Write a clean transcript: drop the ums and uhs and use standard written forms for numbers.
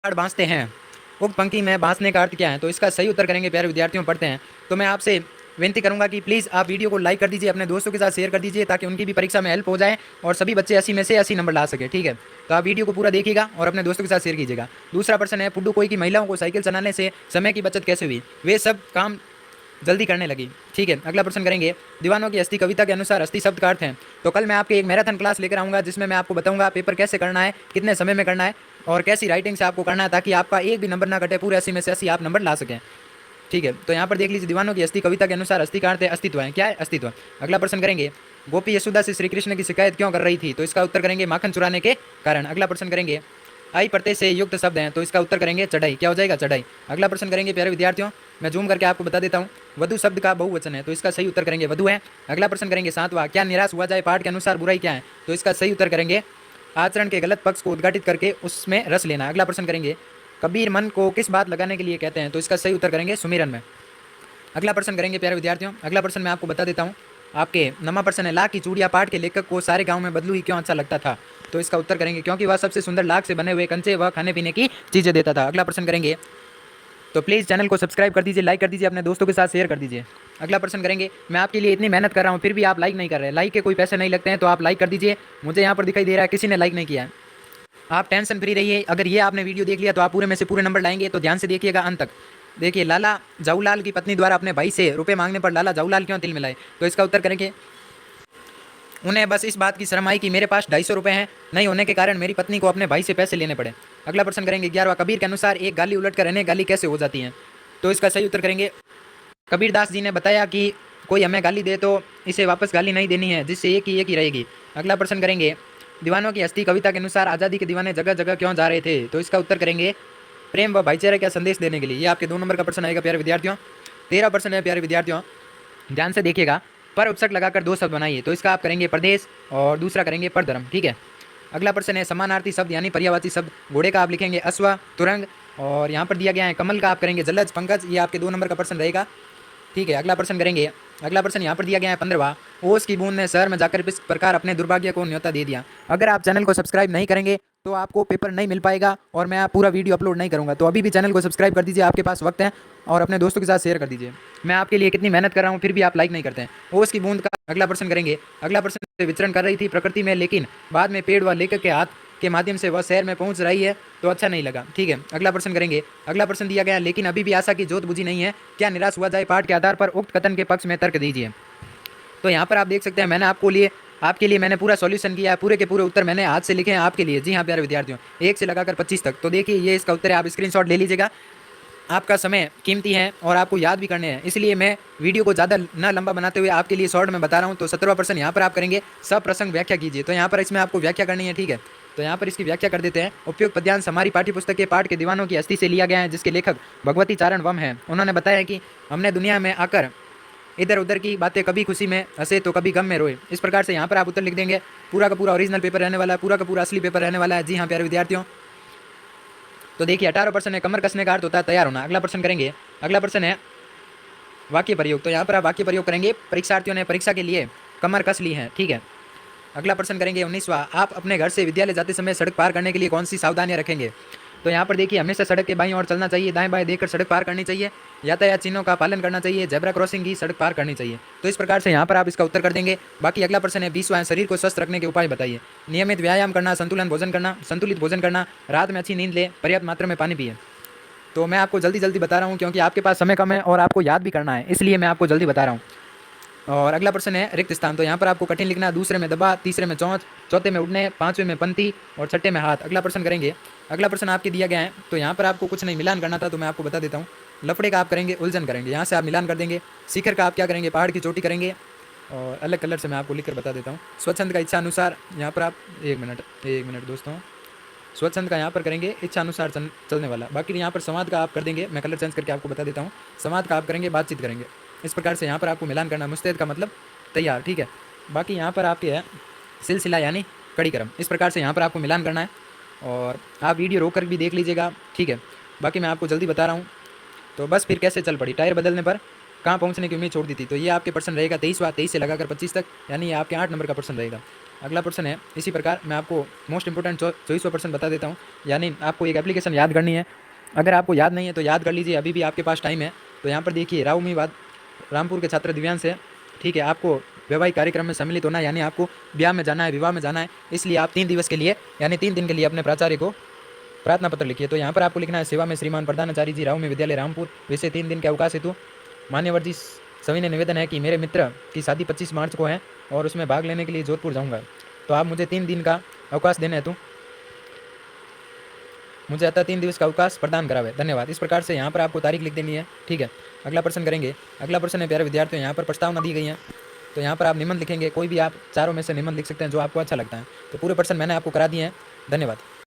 Card बाँसते हैं, उक्त पंक्ति में बाँसने का अर्थ क्या है? तो इसका सही उत्तर करेंगे प्यारे विद्यार्थियों पढ़ते हैं। तो मैं आपसे विनती करूंगा कि प्लीज़ आप वीडियो को लाइक कर दीजिए, अपने दोस्तों के साथ शेयर कर दीजिए ताकि उनकी भी परीक्षा में हेल्प हो जाए और सभी बच्चे 80 में से 80 नंबर ला सके। ठीक है, तो आप वीडियो को पूरा देखिएगा और अपने दोस्तों के साथ शेयर कीजिएगा। दूसरा प्रश्न है, पुडुकोई की महिलाओं को साइकिल चलाने से समय की बचत कैसे हुई? वे सब काम जल्दी करने लगी। ठीक है, अगला प्रश्न करेंगे, दीवानों की अस्थि कविता के अनुसार अस्थि शब्द का अर्थ है। तो कल मैं आपके एक मैराथन क्लास लेकर आऊँगा जिसमें मैं आपको बताऊंगा पेपर कैसे करना है, कितने समय में करना है और कैसी राइटिंग से आपको करना है ताकि आपका एक भी नंबर ना कटे, पूरे 80 में से 80 आप नंबर ला सकें। ठीक है, तो यहाँ पर देख लीजिए, दीवानों की अस्थि कविता के अनुसार अस्थि का अर्थ है अस्तित्व है। क्या है? अस्तित्व। अगला प्रश्न करेंगे, गोपी यशोदा से श्री कृष्ण की शिकायत क्यों कर रही थी? तो इसका उत्तर करेंगे माखन चुराने के कारण। अगला प्रश्न करेंगे, आई प्रत्यय से युक्त शब्द हैं, तो इसका उत्तर करेंगे चढ़ाई। क्या हो जाएगा? चढ़ाई। अगला प्रश्न करेंगे प्यारे विद्यार्थियों, मैं जूम करके आपको बता देता हूँ, वधु शब्द का बहुवचन है, तो इसका सही उत्तर करेंगे वधु है। अगला प्रश्न करेंगे 7वां, क्या निराश हुआ जाए पाठ के अनुसार बुराई क्या है? तो इसका सही उत्तर करेंगे आचरण के गलत पक्ष को उद्घाटित करके उसमें रस लेना। अगला प्रश्न करेंगे, कबीर मन को किस बात लगाने के लिए कहते हैं? तो इसका सही उत्तर करेंगे सुमिरन में। अगला प्रश्न करेंगे प्यारे विद्यार्थियों, अगला प्रश्न मैं आपको बता देता हूँ, आपके नमा प्रश्न है, ला की चूड़िया पाठ के लेखक को सारे गांव में बदलू ही क्यों अच्छा लगता था? तो इसका उत्तर करेंगे क्योंकि वह सबसे सुंदर लाख से बने हुए कंचे व खाने पीने की चीज़ें देता था। अगला प्रश्न करेंगे, तो प्लीज़ चैनल को सब्सक्राइब कर दीजिए, लाइक कर दीजिए, अपने दोस्तों के साथ शेयर कर दीजिए। अगला प्रश्न करेंगे, मैं आपके लिए इतनी मेहनत कर रहा हूँ फिर भी आप लाइक नहीं कर रहे, लाइक के कोई पैसे नहीं लगते हैं तो आप लाइक कर दीजिए। मुझे यहाँ पर दिखाई दे रहा है किसी ने लाइक नहीं किया है। आप टेंशन फ्री रहिए, अगर ये आपने वीडियो देख लिया तो आप पूरे में से पूरे नंबर लाएंगे, तो ध्यान से देखिएगा अंत तक। देखिए, लाला जऊलाल की पत्नी द्वारा अपने भाई से रुपए मांगने पर लाला जऊलाल क्यों तिल मिलाए? तो इसका उत्तर करेंगे, उन्हें बस इस बात की शर्म आई कि मेरे पास 250 रुपये हैं, नहीं होने के कारण मेरी पत्नी को अपने भाई से पैसे लेने पड़े। अगला प्रश्न करेंगे 11वां, कबीर के अनुसार एक गाली उलट कर अनेक गाली कैसे हो जाती है? तो इसका सही उत्तर करेंगे, कबीरदास जी ने बताया कि कोई हमें गाली दे तो इसे वापस गाली नहीं देनी है, जिससे एक ही रहेगी। अगला प्रश्न करेंगे, दीवानों की हस्ती कविता के अनुसार आज़ादी के दीवाने जगह जगह क्यों जा रहे थे? तो इसका उत्तर करेंगे प्रेम व भाईचारे का संदेश देने के लिए। ये आपके 2 नंबर का प्रश्न आएगा प्यारे विद्यार्थियों। 13 प्रश्न है प्यारे विद्यार्थियों, ध्यान से देखिएगा, पर उपसर्ग लगाकर 2 शब्द बनाइए, तो इसका आप करेंगे प्रदेश और दूसरा करेंगे परधर्म। ठीक है, अगला प्रश्न है, समानार्थी शब्द यानी पर्यायवाची शब्द, घोड़े का आप लिखेंगे अश्व तुरंग, और यहाँ पर दिया गया है कमल का आप करेंगे जलज पंकज। ये आपके 2 नंबर का प्रश्न रहेगा। ठीक है, अगला प्रश्न करेंगे, अगला प्रश्न यहाँ पर दिया गया है 15वां, ओस की बूंद ने शहर में जाकर इस प्रकार अपने दुर्भाग्य को न्योता दे दिया। अगर आप चैनल को सब्सक्राइब नहीं करेंगे तो आपको पेपर नहीं मिल पाएगा और मैं पूरा वीडियो अपलोड नहीं करूँगा, तो अभी भी चैनल को सब्सक्राइब कर दीजिए, आपके पास वक्त है, और अपने दोस्तों के साथ शेयर कर दीजिए। मैं आपके लिए कितनी मेहनत कर रहा हूँ फिर भी आप लाइक नहीं करते हैं। ओस की बूंद का अगला प्रश्न करेंगे, अगला प्रश्न से विचरण कर रही थी प्रकृति में, लेकिन बाद में पेड़ व लेखक के हाथ के माध्यम से वह शहर में पहुंच रही है, तो अच्छा नहीं लगा। ठीक है, अगला प्रश्न करेंगे, अगला प्रश्न दिया गया है, लेकिन अभी भी आशा की जोत बुझी नहीं है, क्या निराश हुआ जाए पाठ के आधार पर उक्त कथन के पक्ष में तर्क दीजिए। तो यहाँ पर आप देख सकते हैं, मैंने आपके लिए मैंने पूरा सॉल्यूशन किया है, पूरे के पूरे उत्तर मैंने हाथ से लिखे हैं आपके लिए। जी हाँ प्यारे विद्यार्थियों, 1 से लगाकर 25 तक। तो देखिए, ये इसका उत्तर है, आप स्क्रीनशॉट ले लीजिएगा। आपका समय कीमती है और आपको याद भी करने हैं, इसलिए मैं वीडियो को ज़्यादा ना लंबा बनाते हुए आपके लिए शॉर्ट में बता रहा हूँ। तो 17वां प्रश्न यहाँ पर आप करेंगे, सप्रसंग व्याख्या कीजिए। तो यहाँ पर इसमें आपको व्याख्या करनी है। ठीक है, तो यहाँ पर इसकी व्याख्या कर देते हैं। उपयुक्त पद्यांश हमारी पाठ्यपुस्तक के पाठ के दीवानों की हस्ती से लिया गया है, जिसके लेखक भगवती चारण वम है। उन्होंने बताया कि हमने दुनिया में आकर इधर उधर की बातें, कभी खुशी में हंसे तो कभी गम में रोए। इस प्रकार से यहाँ पर आप उत्तर लिख देंगे। पूरा का पूरा ओरिजिनल पेपर रहने वाला है, पूरा का पूरा असली पेपर रहने वाला है। जी हाँ प्यारे विद्यार्थियों, तो देखिए 18 प्रश्न है, कमर कसने का अर्थ होता है तैयार होना। अगला प्रश्न करेंगे, अगला प्रश्न है वाक्य प्रयोग। तो यहाँ पर आप वाक्य प्रयोग करेंगे, परीक्षार्थियों ने परीक्षा के लिए कमर कस ली है। ठीक है, अगला प्रश्न करेंगे 19वां, आप अपने घर से विद्यालय जाते समय सड़क पार करने के लिए कौन सी सावधानियां रखेंगे? तो यहाँ पर देखिए, हमेशा सड़क के बाईं ओर चलना चाहिए, दाएं बाएं देखकर सड़क पार करनी चाहिए, यातायात चिन्हों का पालन करना चाहिए, जेब्रा क्रॉसिंग की सड़क पार करनी चाहिए। तो इस प्रकार से यहाँ पर आप इसका उत्तर कर देंगे। बाकी अगला प्रश्न है 20वां, शरीर को स्वस्थ रखने के उपाय बताइए। नियमित व्यायाम करना, संतुलित भोजन करना, रात में अच्छी नींद ले, पर्याप्त मात्रा में पानी पिए। तो मैं आपको जल्दी जल्दी बता रहा हूँ क्योंकि आपके पास समय कम है और आपको याद भी करना है, इसलिए मैं आपको जल्दी बता रहा हूँ। और अगला प्रश्न है रिक्त स्थान। तो यहाँ पर आपको कठिन लिखना, दूसरे में दबा, तीसरे में चौंच, चौथे में उड़ने, पांचवें में पंक्ति और छठे में हाथ। अगला प्रश्न करेंगे, अगला प्रश्न आपके दिया गया है। तो यहाँ पर आपको कुछ नहीं मिलान करना था, तो मैं आपको बता देता हूँ। लफड़े का आप करेंगे उलझन करेंगे, यहाँ से आप मिलान कर देंगे। शिखर का आप क्या करेंगे, पहाड़ की चोटी करेंगे। और अलग कलर से मैं आपको लिख कर बता देता हूँ। स्वच्छंद का इच्छा अनुसार, यहाँ पर आप एक मिनट दोस्तों, स्वच्छंद का यहाँ पर करेंगे इच्छा अनुसार चलने वाला। बाकी यहाँ पर संवाद का आप कर देंगे, मैं कलर चेंज करके आपको बता देता हूँ। संवाद का आप करेंगे बातचीत करेंगे। इस प्रकार से यहाँ पर आपको मिलान करना, मुस्तैद का मतलब तैयार। ठीक है, बाकी यहाँ पर आपके है सिलसिला यानी कड़ी क्रम। इस प्रकार से यहाँ पर आपको मिलान करना है और आप वीडियो रोक कर भी देख लीजिएगा। ठीक है, बाकी मैं आपको जल्दी बता रहा हूँ। तो बस फिर कैसे चल पड़ी, टायर बदलने पर कहाँ पहुँचने की उम्मीद छोड़ दी थी। तो ये आपके प्रश्न रहेगा 23वां, 23 से लगाकर 25 तक, यानी ये आपके 8 नंबर का प्रश्न रहेगा। अगला प्रश्न है इसी प्रकार मैं आपको मोस्ट इंपोर्टेंट 24% बता देता हूँ। यानी आपको एक एप्लीकेशन याद करनी है। अगर आपको याद नहीं है तो याद कर लीजिए, अभी भी आपके पास टाइम है। तो यहाँ पर देखिए, राउमीबाद रामपुर के छात्र दिव्यांश है, ठीक है। आपको वैवाहिक कार्यक्रम में सम्मिलित होना है, यानी आपको ब्याह में जाना है, विवाह में जाना है। इसलिए आप 3 दिवस के लिए यानी 3 दिन के लिए अपने प्राचार्य को प्रार्थना पत्र लिखिए। तो यहाँ पर आपको लिखना है, सेवा में श्रीमान प्रधानाचार्य जी, राउमी विद्यालय रामपुर, वैसे 3 दिन के अवकाश हेतु मान्यवर जी सभी ने निवेदन है कि मेरे मित्र की शादी 25 मार्च को है और उसमें भाग लेने के लिए जोधपुर जाऊँगा, तो आप मुझे 3 दिन का अवकाश देने हेतु मुझे अतः 3 दिवस का अवकाश प्रदान करावे, धन्यवाद। इस प्रकार से यहाँ पर आपको तारीख लिख देनी है, ठीक है। अगला प्रश्न करेंगे। अगला प्रश्न है प्यारे विद्यार्थियों, यहाँ पर प्रस्तावना दी गई है। तो यहाँ पर आप निबंध लिखेंगे, कोई भी आप चारों में से निबंध लिख सकते हैं जो आपको अच्छा लगता है। तो पूरे प्रश्न मैंने आपको करा दिए हैं, धन्यवाद।